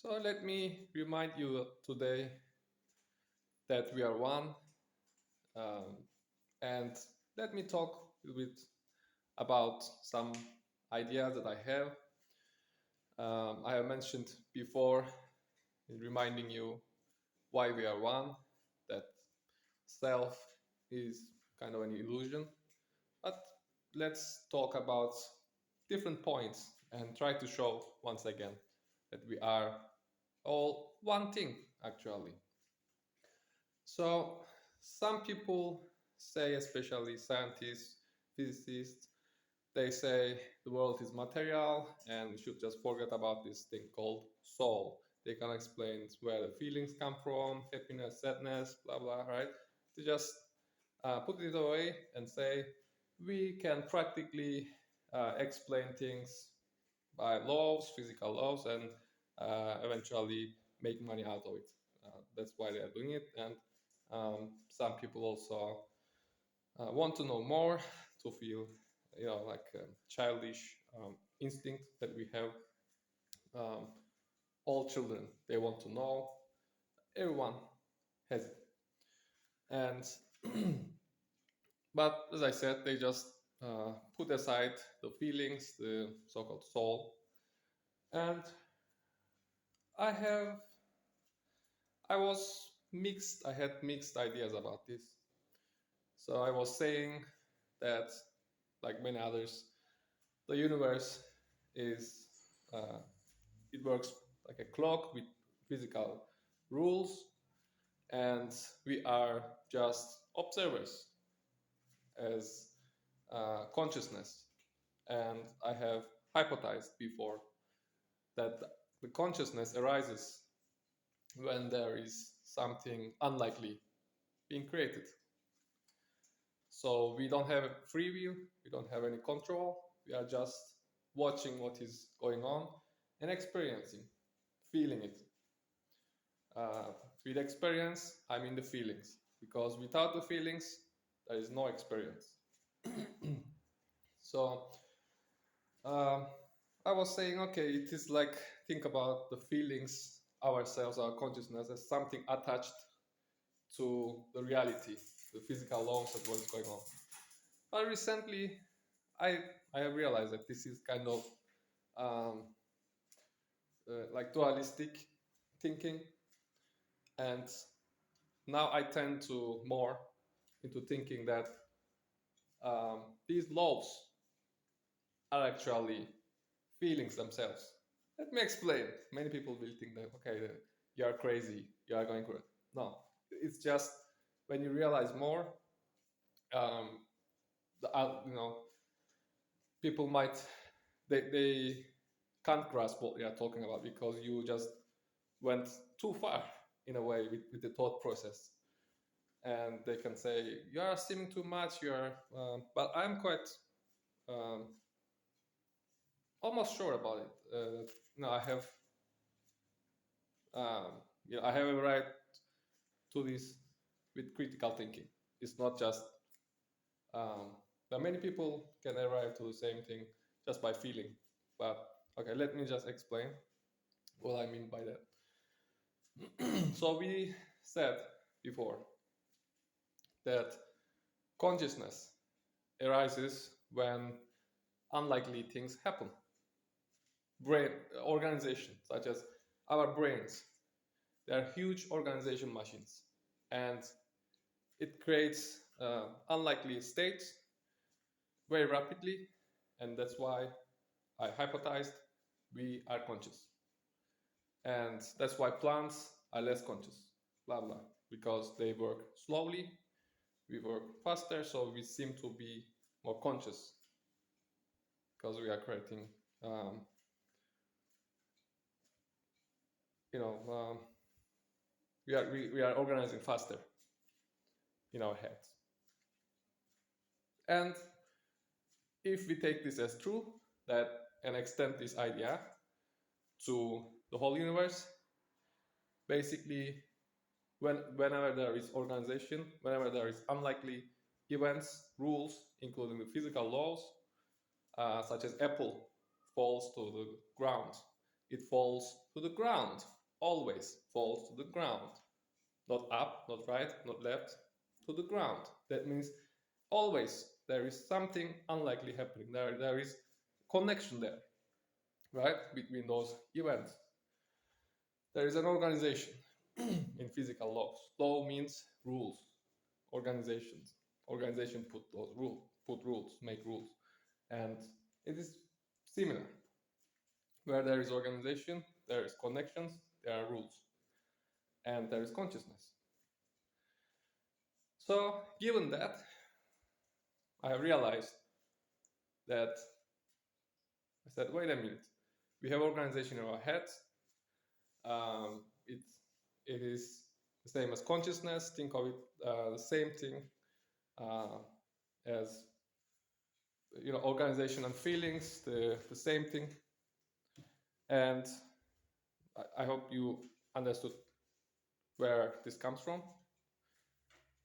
So let me remind you today that we are one, um, and let me talk a little bit about some ideas that I have. I have mentioned before, in reminding you why we are one, that self is kind of an illusion. But let's talk about different points and try to show once again that we are all one thing actually. So some people say, especially scientists, physicists, they say the world is material and we should just forget about this thing called soul. They can explain where the feelings come from, happiness, sadness, blah blah, right? They just put it away and say we can practically explain things by laws, physical laws, and eventually make money out of it. That's why they are doing it, and some people also want to know more to feel, like childish instinct that we have. Um, all children they want to know. Everyone has it, and but as I said, they just put aside the feelings, the so-called soul, and I have I was mixed. I had mixed ideas about this. So I was saying that, like many others, the universe is uh, it works like a clock with physical rules, and we are just observers as consciousness. And I have hypothesized before that the consciousness arises when there is something unlikely being created. So we don't have free will, we don't have any control. We are just watching what is going on and experiencing, feeling it. With experience, I mean the feelings, because without the feelings, there is no experience. So um, I was saying, okay, it is like think about the feelings ourselves, our consciousness, as something attached to the reality, the physical laws of what is going on. But recently, I I have realized that this is kind of um, like dualistic thinking, and now I tend to more into thinking that these laws are actually feelings themselves. Let me explain. Many people will think that okay, you are crazy, you are going crazy. No, it's just when you realize more, um, people might they can't grasp what we are talking about because you just went too far in a way with the thought process, and they can say you are assuming too much. You are, but I'm quite um, almost sure about it. No, I have, um, I have a right to this with critical thinking. It's not just um, but many people can arrive to the same thing just by feeling. But okay, let me just explain what I mean by that. So we said before that consciousness arises when unlikely things happen. Brain organization, such as our brains, they are huge organization machines, and it creates unlikely states very rapidly, and that's why I hypothesized we are conscious, and that's why plants are less conscious, blah blah, because they work slowly, we work faster, so we seem to be more conscious because we are creating, um, you know, we are organizing faster in our heads. And if we take this as true, that and extend this idea to the whole universe, basically, whenever there is organization, whenever there is unlikely events, rules, including the physical laws, such as apple falls to the ground, it falls to the ground, always falls to the ground. Not up, not right, not left, to the ground. That means always there is something unlikely happening. There is connection there, right, between those events. There is an organization in physical laws. Law means rules, organizations. Organization put those rules, make rules, and it is similar. Where there is organization, there is connections, there are rules, and there is consciousness. So, given that, I realized that I said, wait a minute, we have organization in our heads. It is the same as consciousness. Think of it the same thing as organization and feelings, the same thing. And I hope you understood where this comes from,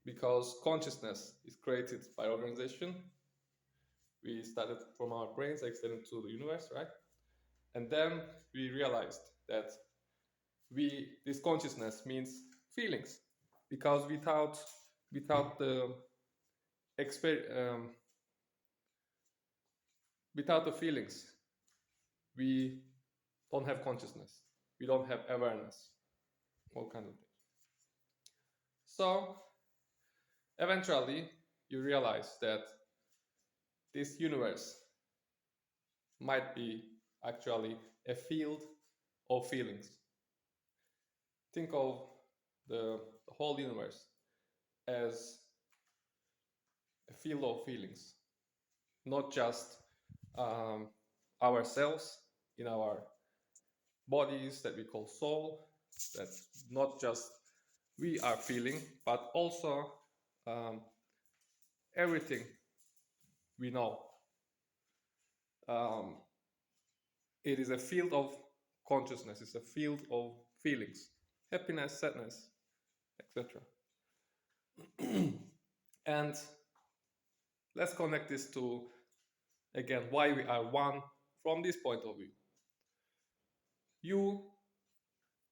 because consciousness is created by organization. We started from our brains, extended to the universe, right? And then we realized that this consciousness means feelings, because without the without the feelings, we don't have consciousness, we don't have awareness, all kinds of things. So eventually you realize that this universe might be actually a field of feelings. Think of the whole universe as a field of feelings, not just ourselves in our bodies that we call soul. That's not just we are feeling, but also everything we know. It is a field of consciousness, it's a field of feelings, happiness, sadness, etc. And let's connect this to, again, why we are one from this point of view.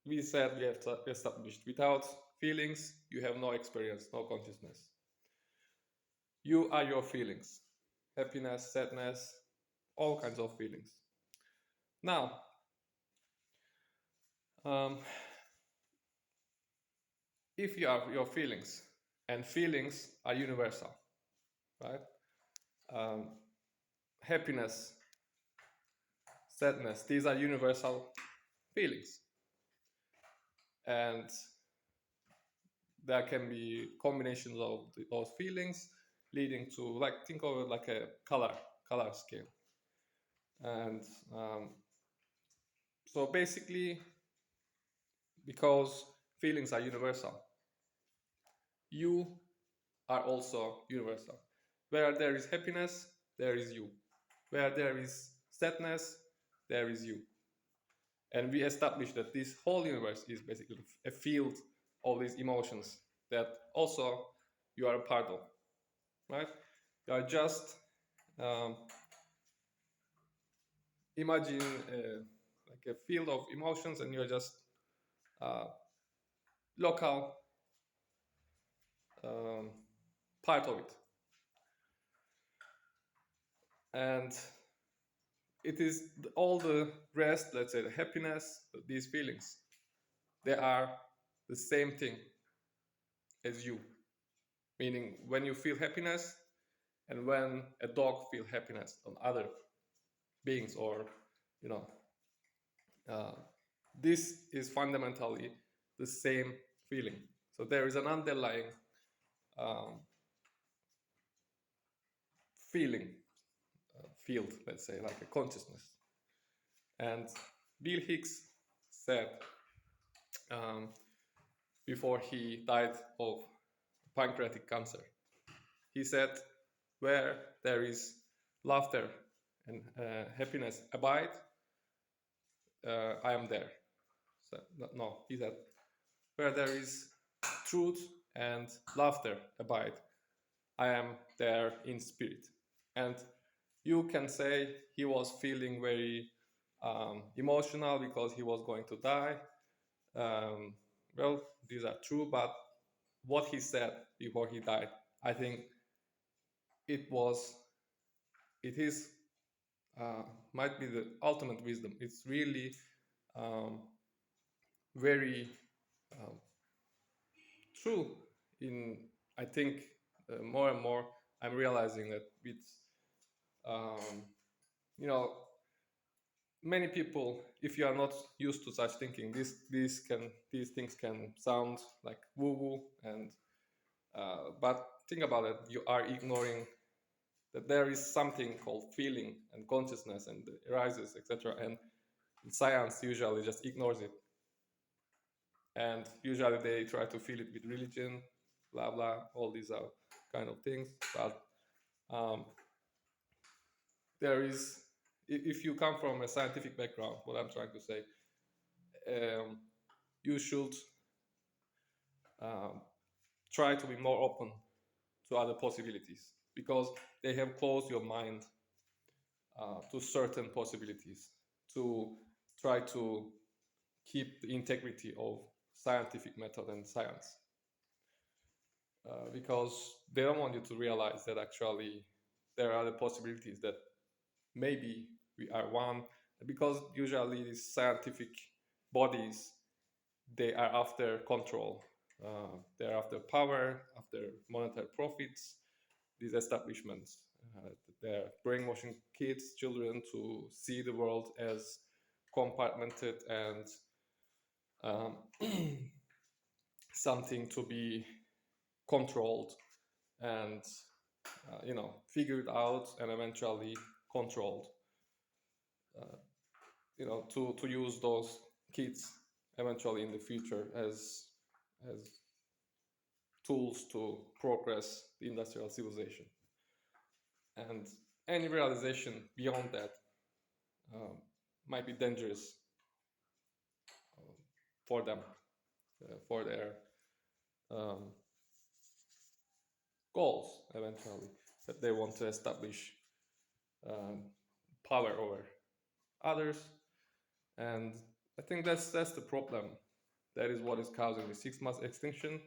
We said, we have established, without feelings, you have no experience, no consciousness. You are your feelings, happiness, sadness, all kinds of feelings. Now, if you are your feelings, and feelings are universal, right? Happiness, sadness, these are universal feelings. And there can be combinations of those feelings leading to, think of it like a color scale. And so basically, because feelings are universal, you are also universal. Where there is happiness, there is you. Where there is sadness, there is you. And we established that this whole universe is basically a field of these emotions that also you are a part of, right? You are just imagine like a field of emotions, and you're just local part of it. And it is all the rest, let's say the happiness, these feelings, they are the same thing as you. Meaning, when you feel happiness and when a dog feels happiness on other beings, or this is fundamentally the same feeling. So there is an underlying feeling field, let's say, like a consciousness. And Bill Hicks said, before he died of pancreatic cancer, he said, where there is laughter and happiness abide, I am there. So, no, he said, where there is truth and laughter abide, I am there in spirit. And you can say he was feeling very emotional because he was going to die. Um, well, these are true, but what he said before he died, I think it was, it is, uh, might be the ultimate wisdom. It's really um, very um, true. In I think more and more I'm realizing that with um, you know many people, if you are not used to such thinking, these things can sound like woo woo, and but think about it, you are ignoring that there is something called feeling and consciousness and it arises, etc. And science usually just ignores it, and usually they try to fill it with religion, blah blah, all these are kind of things. But um, there is, if you come from a scientific background, what I'm trying to say, um, you should um, try to be more open to other possibilities, because they have closed your mind to certain possibilities, to try to keep the integrity of scientific method and science, because they don't want you to realize that actually there are other possibilities, that maybe we are one, because usually these scientific bodies, they are after control, they're after power, after monetary profits, these establishments. They're brainwashing kids, children, to see the world as compartmented and um, something to be controlled and figured out and eventually controlled. Uh, to use those kids eventually in the future as tools to progress the industrial civilization. And any realization beyond that um, might be dangerous for them, for their um, goals eventually, that they want to establish um, power over others. And I think that's the problem. That is what is causing the 6 months extinction.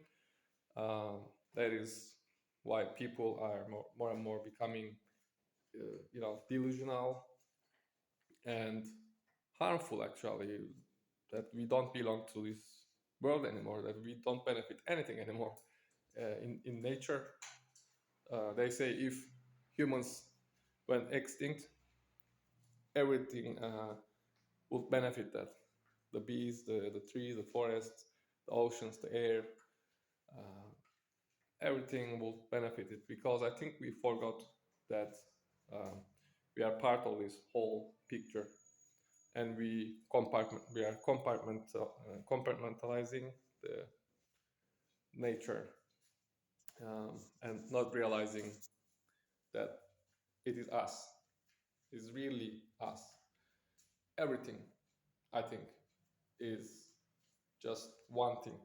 That is why people are more and more becoming, delusional and harmful. Actually, that we don't belong to this world anymore. That we don't benefit anything anymore in nature. They say if humans went extinct, everything would benefit that. The bees, the trees, the forests, the oceans, the air, uh, everything will benefit it, because I think we forgot that we are part of this whole picture, and we are compartmentalizing the nature, and not realizing that it is us, is really us. Everything, I think, is just one thing.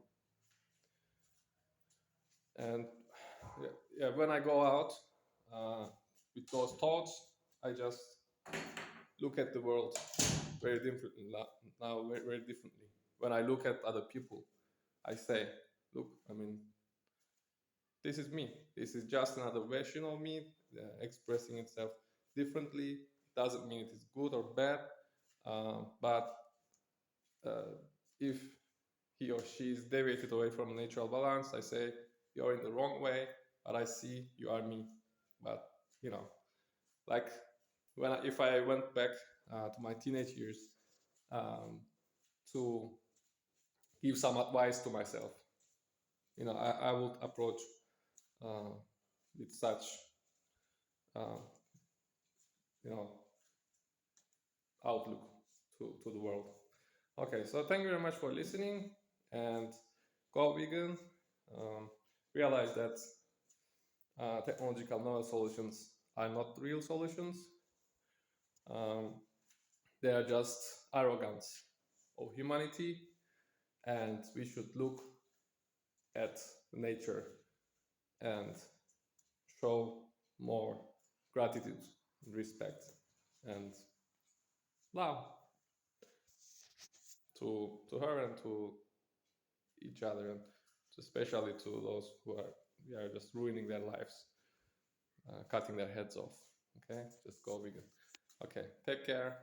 And yeah, when I go out with those thoughts, I just look at the world very differently now, very, very differently. When I look at other people, I say, look, I mean, this is me. This is just another version of me expressing itself differently. Doesn't mean it is good or bad, but if he or she is deviated away from natural balance, I say, you're in the wrong way, but I see you are me. But, like if I went back to my teenage years, to give some advice to myself, I would approach uh, with such, uh, you know, outlook to the world. Okay, so thank you very much for listening, and go vegan. Realize that technological novel solutions are not real solutions. Um, they are just arrogance of humanity, and we should look at nature and show more gratitude, respect, and love. to her and to each other, and especially to those who are just ruining their lives, cutting their heads off. Okay, just go vegan. Okay, take care.